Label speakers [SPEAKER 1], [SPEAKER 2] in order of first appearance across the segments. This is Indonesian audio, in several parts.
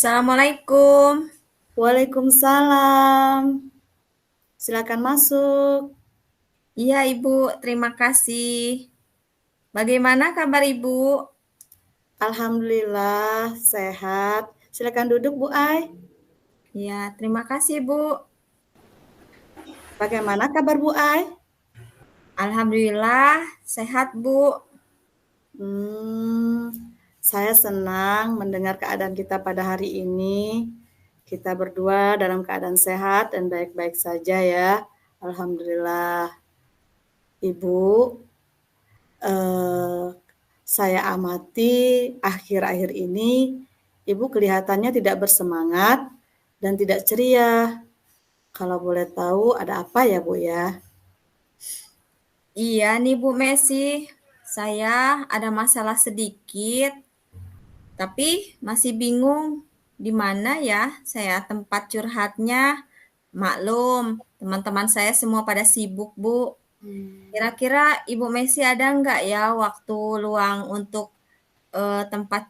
[SPEAKER 1] Assalamualaikum.
[SPEAKER 2] Waalaikumsalam. Silakan masuk.
[SPEAKER 1] Iya, Ibu, terima kasih. Bagaimana kabar Ibu?
[SPEAKER 2] Alhamdulillah sehat. Silakan duduk, Bu Ai.
[SPEAKER 1] Ya, terima kasih, Bu.
[SPEAKER 2] Bagaimana kabar Bu Ai?
[SPEAKER 1] Alhamdulillah sehat, Bu.
[SPEAKER 2] Hmm, saya senang mendengar keadaan kita pada hari ini. Kita berdua dalam keadaan sehat dan baik-baik saja ya. Alhamdulillah. Ibu, eh, saya amati akhir-akhir ini Ibu kelihatannya tidak bersemangat dan tidak ceria. Kalau boleh tahu ada apa ya, Bu ya?
[SPEAKER 1] Iya nih, Bu Messi. Saya ada masalah sedikit, tapi masih bingung di mana ya saya tempat curhatnya. Maklum, teman-teman saya semua pada sibuk, Bu. Kira-kira Ibu Messi ada nggak ya waktu luang untuk tempat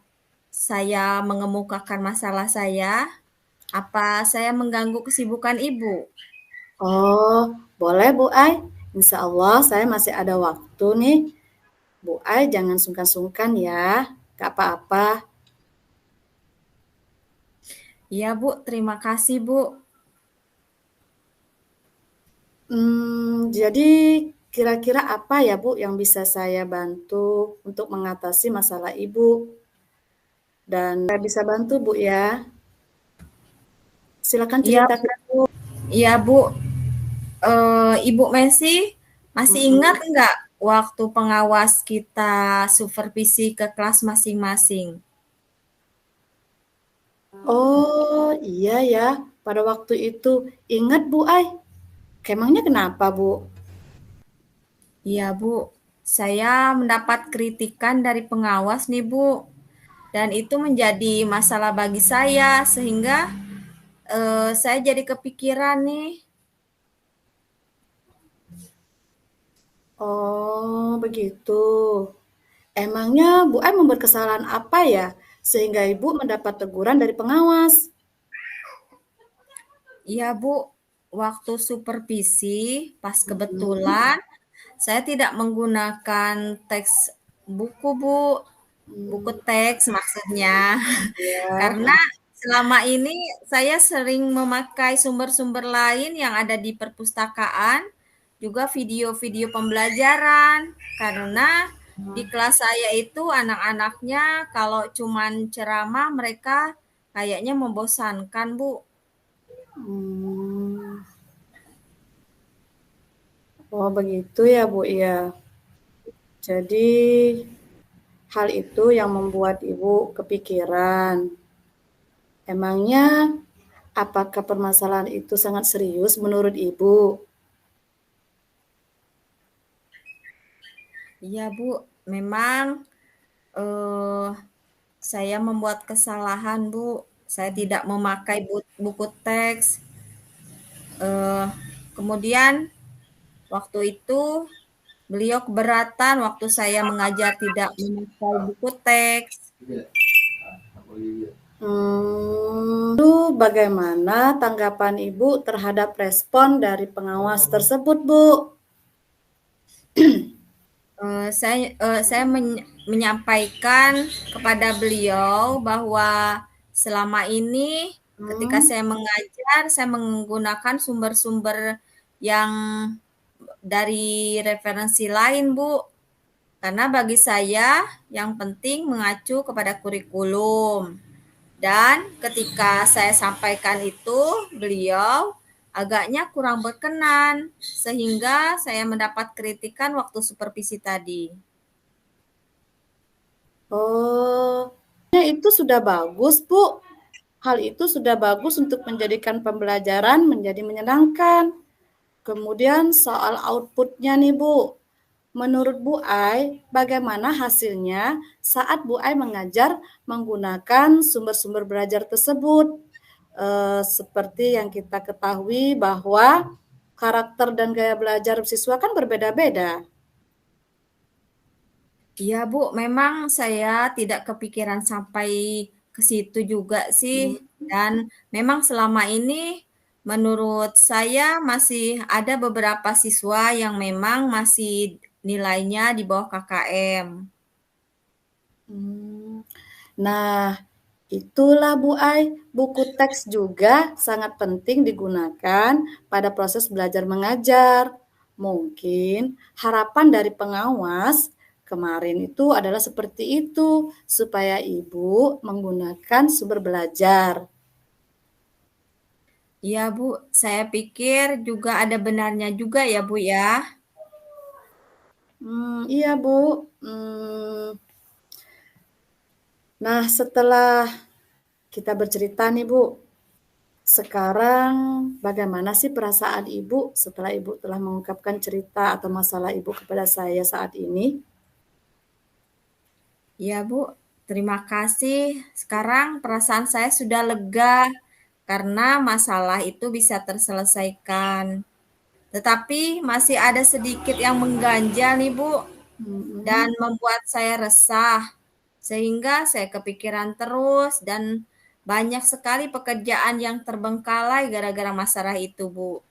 [SPEAKER 1] saya mengemukakan masalah saya? Apa saya mengganggu kesibukan Ibu?
[SPEAKER 2] Oh, boleh Bu Ai. Insya Allah saya masih ada waktu nih. Bu Ai jangan sungkan-sungkan ya. Gak apa-apa.
[SPEAKER 1] Iya, Bu. Terima kasih, Bu.
[SPEAKER 2] Jadi kira-kira apa ya Bu yang bisa saya bantu untuk mengatasi masalah Ibu? Dan saya bisa bantu Bu ya. Silakan
[SPEAKER 1] Iya,
[SPEAKER 2] cerita ke Bu.
[SPEAKER 1] iya, Bu. Ibu Messi masih ingat
[SPEAKER 2] Mm-mm.
[SPEAKER 1] nggak waktu pengawas kita supervisi ke kelas masing-masing?
[SPEAKER 2] Oh iya ya, pada waktu itu ingat Bu Ai. Emangnya kenapa Bu?
[SPEAKER 1] Iya, Bu. Saya mendapat kritikan dari pengawas nih, Bu. Dan itu menjadi masalah bagi saya sehingga saya jadi kepikiran nih.
[SPEAKER 2] Oh begitu. Emangnya Bu Ai membuat kesalahan apa ya? Sehingga Ibu mendapat teguran dari pengawas.
[SPEAKER 1] Iya, Bu. Waktu supervisi, pas
[SPEAKER 2] Mhm.
[SPEAKER 1] kebetulan saya tidak menggunakan teks buku, Bu. Buku
[SPEAKER 2] Hmm,
[SPEAKER 1] teks maksudnya.
[SPEAKER 2] ya.
[SPEAKER 1] Karena selama ini saya sering memakai sumber-sumber lain yang ada di perpustakaan, juga video-video pembelajaran. Karena di kelas saya itu anak-anaknya kalau cuman ceramah mereka kayaknya membosankan, Bu.
[SPEAKER 2] Hmm, oh begitu ya Bu ya. Jadi hal itu yang membuat Ibu kepikiran. Emangnya apakah permasalahan itu sangat serius menurut Ibu?
[SPEAKER 1] Iya, Bu. Memang eh, saya membuat kesalahan, Bu. Saya tidak memakai buku teks. Eh, Kemudian waktu itu beliau keberatan waktu saya mengajar tidak memakai buku teks.
[SPEAKER 2] Itu bagaimana tanggapan Ibu terhadap respon dari pengawas tersebut, Bu?
[SPEAKER 1] Saya menyampaikan kepada beliau bahwa selama ini ketika
[SPEAKER 2] Hmm.
[SPEAKER 1] saya mengajar, saya menggunakan sumber-sumber yang dari referensi lain, Bu. Karena bagi saya yang penting mengacu kepada kurikulum. Dan ketika saya sampaikan itu, beliau agaknya kurang berkenan sehingga saya mendapat kritikan waktu supervisi tadi.
[SPEAKER 2] Oh, itu sudah bagus, Bu. Hal itu sudah bagus untuk menjadikan pembelajaran menjadi menyenangkan. Kemudian soal outputnya nih, Bu. Menurut Bu Ai, bagaimana hasilnya saat Bu Ai mengajar menggunakan sumber-sumber belajar tersebut? Seperti yang kita ketahui bahwa karakter dan gaya belajar siswa kan berbeda-beda.
[SPEAKER 1] Iya, Bu, memang saya tidak kepikiran sampai ke situ juga sih.
[SPEAKER 2] Hmm.
[SPEAKER 1] Dan memang selama ini menurut saya masih ada beberapa siswa yang memang masih nilainya di bawah KKM.
[SPEAKER 2] Hmm. Nah, itulah Bu Ai, buku teks juga sangat penting digunakan pada proses belajar mengajar. Mungkin harapan dari pengawas kemarin itu adalah seperti itu, supaya Ibu menggunakan sumber belajar.
[SPEAKER 1] Iya Bu, saya pikir juga ada benarnya juga ya Bu ya.
[SPEAKER 2] Iya Bu. Nah, setelah kita bercerita nih Bu, sekarang bagaimana sih perasaan Ibu setelah Ibu telah mengungkapkan cerita atau masalah Ibu kepada saya saat ini?
[SPEAKER 1] Iya Bu, terima kasih. Sekarang perasaan saya sudah lega karena masalah itu bisa terselesaikan. Tetapi masih ada sedikit yang mengganjal nih Bu dan
[SPEAKER 2] Mhm.
[SPEAKER 1] membuat saya resah. Sehingga saya kepikiran terus dan banyak sekali pekerjaan yang terbengkalai gara-gara masalah itu Bu.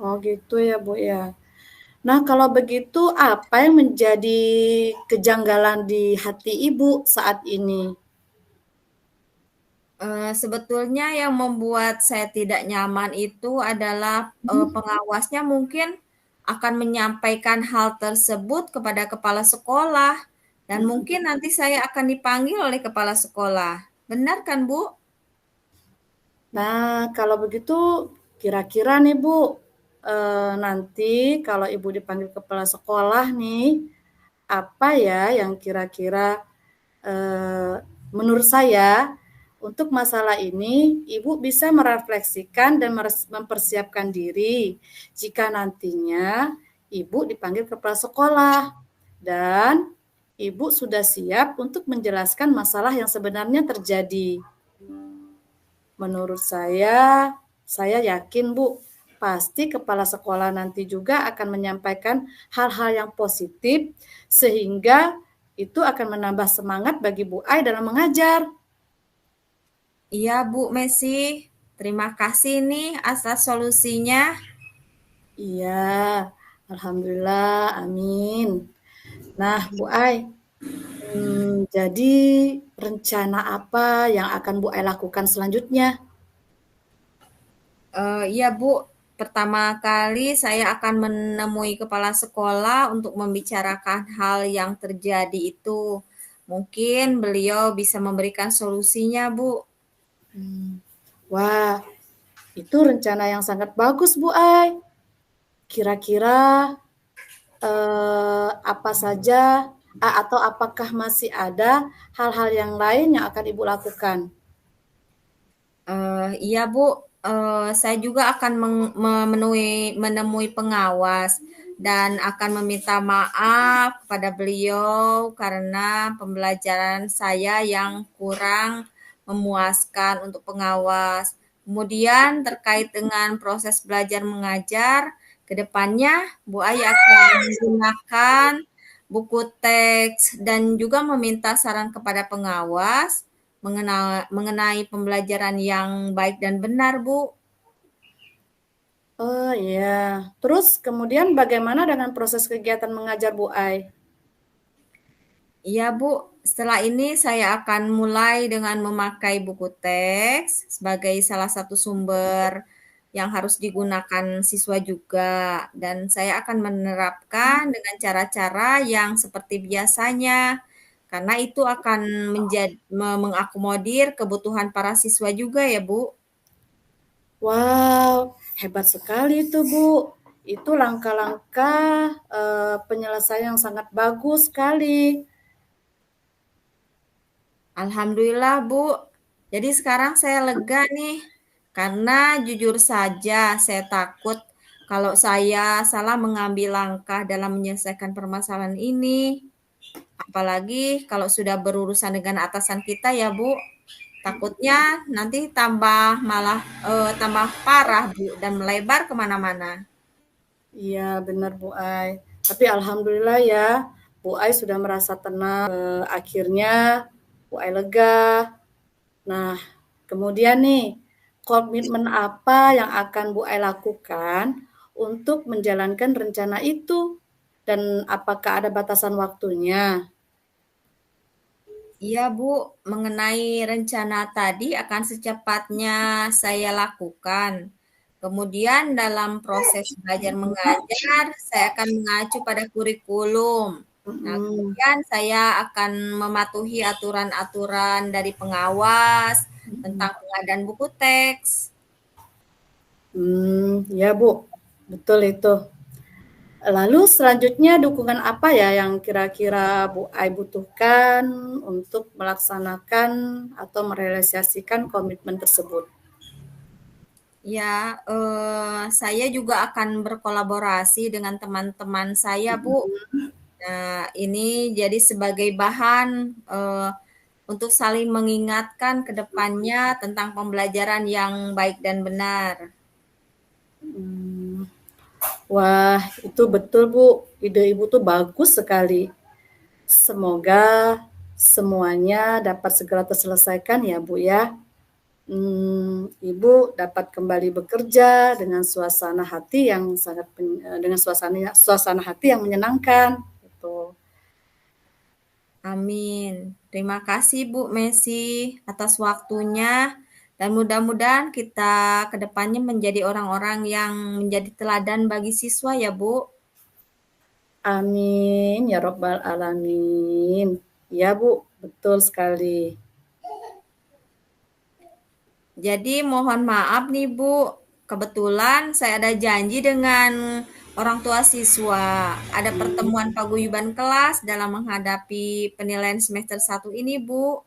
[SPEAKER 2] Oh gitu ya Bu ya. Nah kalau begitu apa yang menjadi kejanggalan di hati Ibu saat ini?
[SPEAKER 1] Sebetulnya yang membuat saya tidak nyaman itu adalah,
[SPEAKER 2] Mhm.
[SPEAKER 1] pengawasnya mungkin akan menyampaikan hal tersebut kepada kepala sekolah dan
[SPEAKER 2] Mhm.
[SPEAKER 1] mungkin nanti saya akan dipanggil oleh kepala sekolah. Benar kan, Bu?
[SPEAKER 2] Nah kalau begitu kira-kira nih Bu, nanti kalau Ibu dipanggil kepala sekolah nih, apa ya yang kira-kira, eee, menurut saya untuk masalah ini Ibu bisa merefleksikan dan mempersiapkan diri jika nantinya Ibu dipanggil kepala sekolah dan Ibu sudah siap untuk menjelaskan masalah yang sebenarnya terjadi. Menurut saya yakin Bu, pasti kepala sekolah nanti juga akan menyampaikan hal-hal yang positif sehingga itu akan menambah semangat bagi Bu Ai dalam mengajar.
[SPEAKER 1] Iya, Bu Messi. Terima kasih nih atas solusinya.
[SPEAKER 2] Iya, alhamdulillah, amin. Nah, Bu Ai, jadi rencana apa yang akan Bu Ai lakukan selanjutnya?
[SPEAKER 1] Iya, Bu. Pertama kali saya akan menemui kepala sekolah untuk membicarakan hal yang terjadi itu. Mungkin beliau bisa memberikan solusinya, Bu.
[SPEAKER 2] Wah, itu rencana yang sangat bagus Bu Ai. Kira-kira apa saja atau apakah masih ada hal-hal yang lain yang akan Ibu lakukan?
[SPEAKER 1] Iya, Bu. Saya juga akan menemui pengawas dan akan meminta maaf kepada beliau karena pembelajaran saya yang kurang memuaskan untuk pengawas. Kemudian terkait dengan proses belajar mengajar, ke depannya Bu Ai akan menggunakan buku teks dan juga meminta saran kepada pengawas mengenai pembelajaran yang baik dan benar, Bu.
[SPEAKER 2] Oh iya. Terus kemudian bagaimana dengan proses kegiatan mengajar Bu Ai?
[SPEAKER 1] Iya, Bu. Setelah ini saya akan mulai dengan memakai buku teks sebagai salah satu sumber yang harus digunakan siswa juga. Dan saya akan menerapkan dengan cara-cara yang seperti biasanya. Karena itu akan mengakomodir kebutuhan para siswa juga ya, Bu.
[SPEAKER 2] Wow, hebat sekali itu Bu. Itu langkah-langkah penyelesaian yang sangat bagus sekali.
[SPEAKER 1] Alhamdulillah, Bu. Jadi sekarang saya lega nih, karena jujur saja saya takut kalau saya salah mengambil langkah dalam menyelesaikan permasalahan ini. Apalagi kalau sudah berurusan dengan atasan kita ya, Bu. Takutnya nanti tambah parah, Bu, dan melebar kemana-mana.
[SPEAKER 2] Iya, benar Bu Ai. Tapi alhamdulillah ya, Bu Ai sudah merasa tenang. Akhirnya Bu Ai lega. Nah, kemudian nih, komitmen apa yang akan Bu Ai lakukan untuk menjalankan rencana itu? Dan apakah ada batasan waktunya?
[SPEAKER 1] Iya, Bu, mengenai rencana tadi akan secepatnya saya lakukan. Kemudian dalam proses belajar mengajar, saya akan mengacu pada kurikulum. Nah,
[SPEAKER 2] Mhm,
[SPEAKER 1] kemudian saya akan mematuhi aturan-aturan dari pengawas
[SPEAKER 2] mhm.
[SPEAKER 1] tentang pengadaan buku teks.
[SPEAKER 2] Ya Bu, betul itu. Lalu selanjutnya dukungan apa ya yang kira-kira Bu Ai butuhkan untuk melaksanakan atau merealisasikan komitmen tersebut?
[SPEAKER 1] Ya, saya juga akan berkolaborasi dengan teman-teman saya, Bu. Nah, ini jadi sebagai bahan untuk saling mengingatkan ke depannya tentang pembelajaran yang baik dan benar.
[SPEAKER 2] Hmm, wah, itu betul Bu. Ide Ibu tuh bagus sekali. Semoga semuanya dapat segera terselesaikan ya Bu ya. Ibu dapat kembali bekerja dengan suasana hati yang sangat dengan suasana suasana hati yang menyenangkan gitu.
[SPEAKER 1] Amin. Terima kasih Bu Messi atas waktunya dan mudah-mudahan kita ke depannya menjadi orang-orang yang menjadi teladan bagi siswa ya Bu.
[SPEAKER 2] Amin ya robbal alamin. Ya Bu, betul sekali.
[SPEAKER 1] Jadi mohon maaf nih Bu, kebetulan saya ada janji dengan orang tua siswa. Ada pertemuan paguyuban kelas dalam menghadapi penilaian semester 1 ini Bu.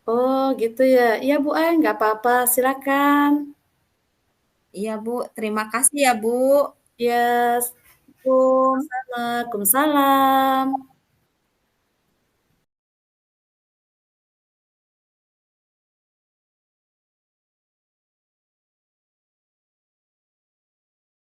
[SPEAKER 2] Oh gitu ya. Iya Bu, nggak apa-apa, silakan.
[SPEAKER 1] Iya Bu, terima kasih ya Bu.
[SPEAKER 2] Ya,
[SPEAKER 1] Assalamualaikum.
[SPEAKER 2] Waalaikumsalam.